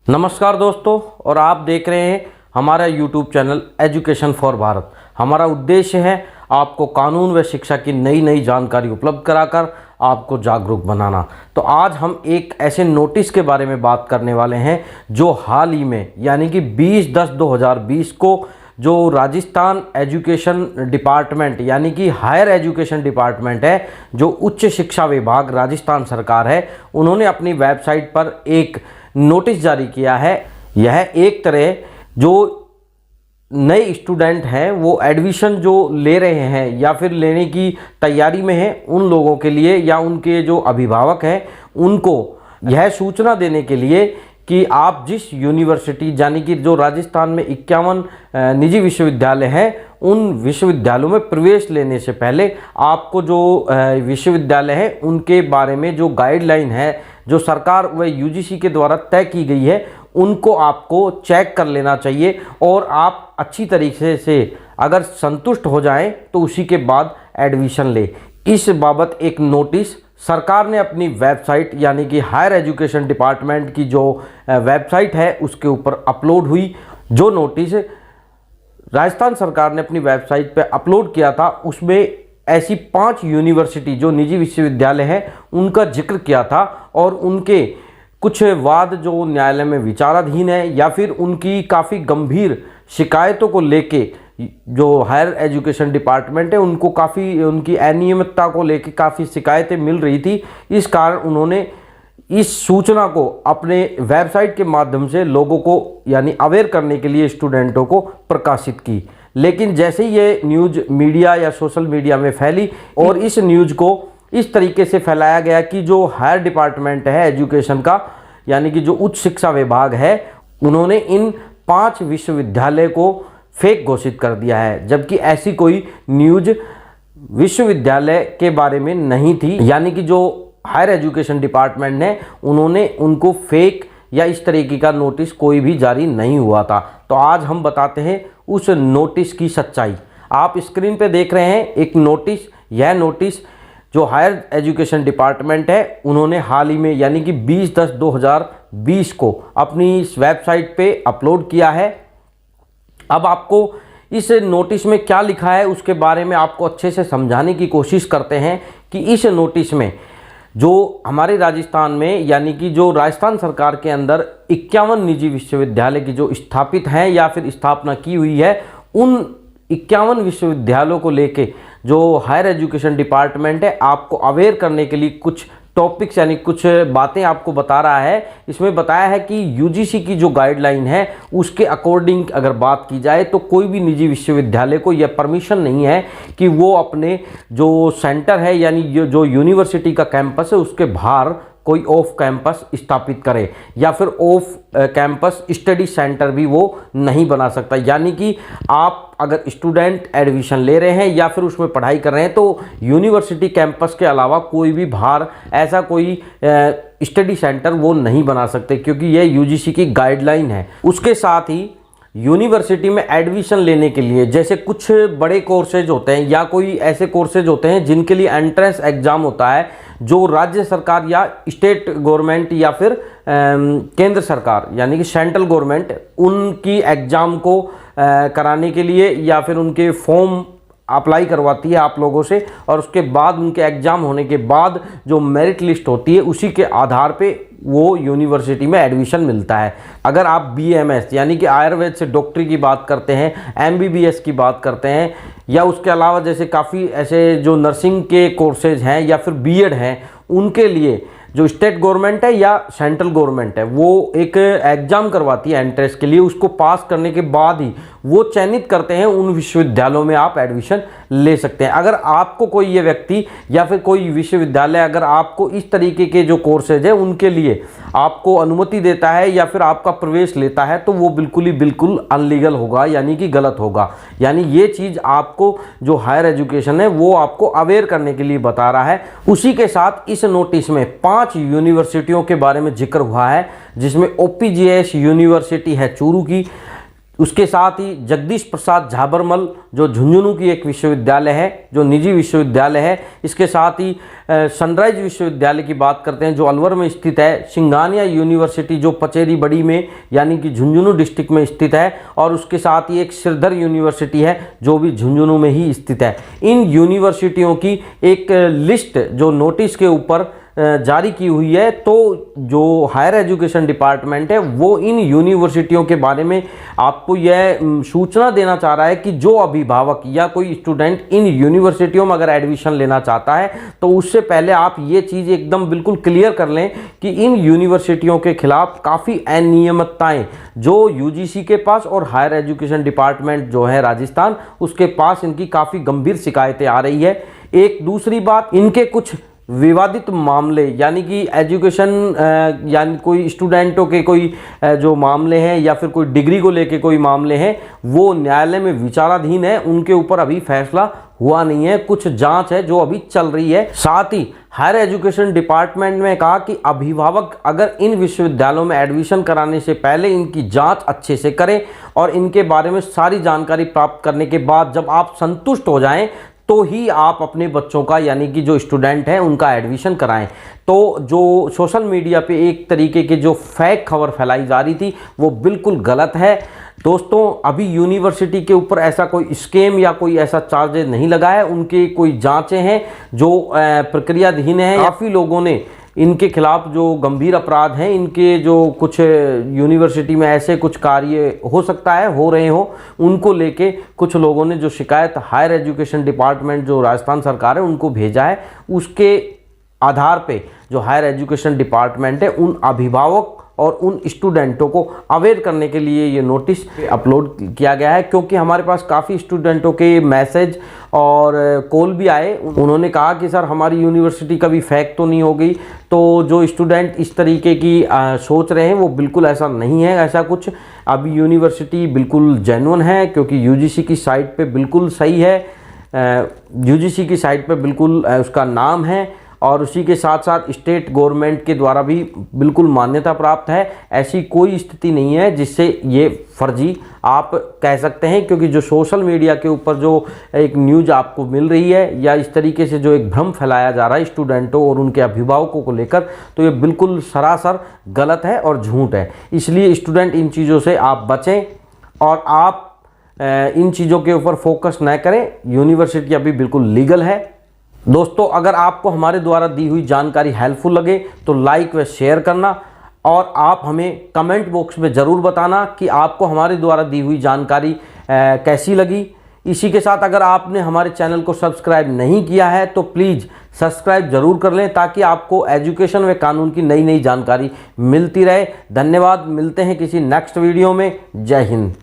नमस्कार दोस्तों, और आप देख रहे हैं हमारा YouTube channel education for Bharat. हमारा उद्देश्य है आपको कानून व शिक्षा की नई नई जानकारी उपलब्ध कराकर आपको जागरूक बनाना। तो आज हम एक ऐसे नोटिस के बारे में बात करने वाले हैं जो हाल ही में यानी कि 20/10/2020 को जो राजस्थान एजुकेशन डिपार्टमेंट यानी कि हायर एजुकेशन डिपार्टमेंट है, जो उच्च शिक्षा विभाग राजस्थान सरकार है, उन्होंने अपनी वेबसाइट पर एक नोटिस जारी किया है। यह एक तरह जो नए स्टूडेंट हैं वो एडमिशन जो ले रहे हैं या फिर लेने की तैयारी में हैं, उन लोगों के लिए या उनके जो अभिभावक हैं उनको यह सूचना देने के लिए कि आप जिस यूनिवर्सिटी यानी कि जो राजस्थान में 51 निजी विश्वविद्यालय हैं, उन विश्वविद्यालयों में प्रवेश लेने से पहले आपको जो विश्वविद्यालय हैं उनके बारे में जो गाइडलाइन है, जो सरकार व यूजीसी के द्वारा तय की गई है, उनको आपको चेक कर लेना चाहिए। और आप अच्छी तरीके से अगर संतुष्ट हो जाएं तो उसी के बाद एडमिशन ले। इस बाबत एक नोटिस सरकार ने अपनी वेबसाइट यानी कि हायर एजुकेशन डिपार्टमेंट की जो वेबसाइट है उसके ऊपर अपलोड हुई। जो नोटिस राजस्थान सरकार ने अपनी वेबसाइट पर अपलोड किया था उसमें ऐसी 5 यूनिवर्सिटी जो निजी विश्वविद्यालय हैं उनका जिक्र किया था, और उनके कुछ वाद जो न्यायालय में विचाराधीन है या फिर उनकी काफ़ी गंभीर शिकायतों को लेके जो हायर एजुकेशन डिपार्टमेंट है उनको काफ़ी उनकी अनियमितता को लेके काफ़ी शिकायतें मिल रही थी। इस कारण उन्होंने इस सूचना को अपने वेबसाइट के माध्यम से लोगों को यानी अवेयर करने के लिए स्टूडेंटों को प्रकाशित की। लेकिन जैसे ही ये न्यूज़ मीडिया या सोशल मीडिया में फैली और इस न्यूज़ को इस तरीके से फैलाया गया कि जो हायर डिपार्टमेंट है एजुकेशन का यानी कि जो उच्च शिक्षा विभाग है, उन्होंने इन 5 विश्वविद्यालय को फेक घोषित कर दिया है, जबकि ऐसी कोई न्यूज़ विश्वविद्यालय के बारे में नहीं थी। यानी कि जो हायर एजुकेशन डिपार्टमेंट ने उन्होंने उनको फेक या इस तरीके का नोटिस कोई भी जारी नहीं हुआ था। तो आज हम बताते हैं उस नोटिस की सच्चाई। आप स्क्रीन पे देख रहे हैं एक नोटिस। यह नोटिस जो हायर एजुकेशन डिपार्टमेंट है उन्होंने हाल ही में यानी कि 20/10/2020 को अपनी इस वेबसाइट पे अपलोड किया है। अब आपको इस नोटिस में क्या लिखा है उसके बारे में आपको अच्छे से समझाने की कोशिश करते हैं कि इस नोटिस में जो हमारे राजस्थान में यानी कि जो राजस्थान सरकार के अंदर 51 निजी विश्वविद्यालय की जो स्थापित हैं या फिर स्थापना की हुई है, उन 51 विश्वविद्यालयों को लेके जो हायर एजुकेशन डिपार्टमेंट है आपको अवेयर करने के लिए कुछ टॉपिक्स यानी कुछ बातें आपको बता रहा है। इसमें बताया है कि यूजीसी की जो गाइडलाइन है उसके अकॉर्डिंग अगर बात की जाए तो कोई भी निजी विश्वविद्यालय को यह परमिशन नहीं है कि वो अपने जो सेंटर है यानी जो यूनिवर्सिटी का कैंपस है उसके बाहर कोई ऑफ कैंपस स्थापित करे या फिर ऑफ कैंपस स्टडी सेंटर भी वो नहीं बना सकता। यानी कि आप अगर स्टूडेंट एडमिशन ले रहे हैं या फिर उसमें पढ़ाई कर रहे हैं तो यूनिवर्सिटी कैंपस के अलावा कोई भी बाहर ऐसा कोई स्टडी सेंटर वो नहीं बना सकते, क्योंकि यह यूजीसी की गाइडलाइन है। उसके साथ ही यूनिवर्सिटी में एडमिशन लेने के लिए जैसे कुछ बड़े कोर्सेज होते हैं या कोई ऐसे कोर्सेज होते हैं जिनके लिए एंट्रेंस एग्ज़ाम होता है, जो राज्य सरकार या स्टेट गवर्नमेंट या फिर केंद्र सरकार यानी कि सेंट्रल गवर्नमेंट उनकी एग्ज़ाम को कराने के लिए या फिर उनके फॉर्म अप्लाई करवाती है आप लोगों से, और उसके बाद उनके एग्ज़ाम होने के बाद जो मेरिट लिस्ट होती है उसी के आधार पे वो यूनिवर्सिटी में एडमिशन मिलता है। अगर आप बीएमएस यानी कि आयुर्वेद से डॉक्टरी की बात करते हैं, एमबीबीएस की बात करते हैं, या उसके अलावा जैसे काफ़ी ऐसे जो नर्सिंग के कोर्सेज हैं या फिर बीएड हैं, उनके लिए जो स्टेट गवर्नमेंट है या सेंट्रल गवर्नमेंट है वो एक एग्ज़ाम करवाती है एंट्रेंस के लिए। उसको पास करने के बाद ही वो चयनित करते हैं उन विश्वविद्यालयों में आप एडमिशन ले सकते हैं। अगर आपको कोई ये व्यक्ति या फिर कोई विश्वविद्यालय अगर आपको इस तरीके के जो कोर्सेज है उनके लिए आपको अनुमति देता है या फिर आपका प्रवेश लेता है तो वो बिल्कुल अनलीगल होगा, यानी कि गलत होगा। यानी ये चीज़ आपको जो हायर एजुकेशन है वो आपको अवेयर करने के लिए बता रहा है। उसी के साथ इस नोटिस में 5 यूनिवर्सिटियों के बारे में जिक्र हुआ है, जिसमें ओपीजीएस यूनिवर्सिटी है चूरू की, उसके साथ ही जगदीश प्रसाद झाबरमल जो झुंझुनू की एक विश्वविद्यालय है, जो निजी विश्वविद्यालय है। इसके साथ ही सनराइज विश्वविद्यालय की बात करते हैं जो अलवर में स्थित है। सिंघानिया यूनिवर्सिटी जो पचेरी बड़ी में यानी कि झुंझुनू डिस्ट्रिक्ट में स्थित है। और उसके साथ ही एक श्रीधर यूनिवर्सिटी है जो भी झुंझुनू में ही स्थित है। इन यूनिवर्सिटियों की एक लिस्ट जो नोटिस के ऊपर जारी की हुई है, तो जो हायर एजुकेशन डिपार्टमेंट है वो इन यूनिवर्सिटियों के बारे में आपको यह सूचना देना चाह रहा है कि जो अभिभावक या कोई स्टूडेंट इन यूनिवर्सिटियों में अगर एडमिशन लेना चाहता है तो उससे पहले आप ये चीज़ एकदम बिल्कुल क्लियर कर लें कि इन यूनिवर्सिटियों के खिलाफ काफ़ी अनियमितताएं जो यूजीसी के पास और हायर एजुकेशन डिपार्टमेंट जो है राजस्थान उसके पास इनकी काफ़ी गंभीर शिकायतें आ रही है। एक दूसरी बात, इनके कुछ विवादित मामले यानी कि एजुकेशन यानी कोई स्टूडेंटों के कोई जो मामले हैं या फिर कोई डिग्री को लेके कोई मामले हैं वो न्यायालय में विचाराधीन है, उनके ऊपर अभी फैसला हुआ नहीं है, कुछ जांच है जो अभी चल रही है। साथ ही हायर एजुकेशन डिपार्टमेंट में कहा कि अभिभावक अगर इन विश्वविद्यालयों में एडमिशन कराने से पहले इनकी जांच अच्छे से करें और इनके बारे में सारी जानकारी प्राप्त करने के बाद जब आप संतुष्ट हो जाएं तो ही आप अपने बच्चों का यानी कि जो स्टूडेंट हैं उनका एडमिशन कराएं। तो जो सोशल मीडिया पे एक तरीके की जो फेक खबर फैलाई जा रही थी वो बिल्कुल गलत है। दोस्तों, अभी यूनिवर्सिटी के ऊपर ऐसा कोई स्कैम या कोई ऐसा चार्जेज नहीं लगा है, उनके कोई जांचें हैं जो प्रक्रियाधीन है। काफ़ी लोगों ने इनके खिलाफ जो गंभीर अपराध हैं, इनके जो कुछ यूनिवर्सिटी में ऐसे कुछ कार्य हो सकता है हो रहे हो, उनको लेके कुछ लोगों ने जो शिकायत हायर एजुकेशन डिपार्टमेंट जो राजस्थान सरकार है उनको भेजा है। उसके आधार पे जो हायर एजुकेशन डिपार्टमेंट है उन अभिभावक और उन स्टूडेंटों को अवेयर करने के लिए ये नोटिस अपलोड किया गया है, क्योंकि हमारे पास काफ़ी स्टूडेंटों के मैसेज और कॉल भी आए। उन्होंने कहा कि सर हमारी यूनिवर्सिटी कभी फेक तो नहीं हो गई। तो जो स्टूडेंट इस तरीके की सोच रहे हैं वो बिल्कुल ऐसा नहीं है। ऐसा कुछ अभी यूनिवर्सिटी बिल्कुल जेन्युइन है, क्योंकि यूजीसी की साइट पे बिल्कुल सही है, यूजीसी की साइट पे बिल्कुल उसका नाम है और उसी के साथ साथ स्टेट गवर्नमेंट के द्वारा भी बिल्कुल मान्यता प्राप्त है। ऐसी कोई स्थिति नहीं है जिससे ये फर्जी आप कह सकते हैं, क्योंकि जो सोशल मीडिया के ऊपर जो एक न्यूज़ आपको मिल रही है या इस तरीके से जो एक भ्रम फैलाया जा रहा है स्टूडेंटों और उनके अभिभावकों को लेकर, तो ये बिल्कुल सरासर गलत है और झूठ है। इसलिए स्टूडेंट इन चीज़ों से आप बचें और आप इन चीज़ों के ऊपर फोकस न करें। यूनिवर्सिटी अभी बिल्कुल लीगल है। दोस्तों, अगर आपको हमारे द्वारा दी हुई जानकारी हेल्पफुल लगे तो लाइक व शेयर करना और आप हमें कमेंट बॉक्स में ज़रूर बताना कि आपको हमारे द्वारा दी हुई जानकारी कैसी लगी। इसी के साथ अगर आपने हमारे चैनल को सब्सक्राइब नहीं किया है तो प्लीज़ सब्सक्राइब ज़रूर कर लें ताकि आपको एजुकेशन व कानून की नई नई जानकारी मिलती रहे। धन्यवाद। मिलते हैं किसी नेक्स्ट वीडियो में। जय हिंद।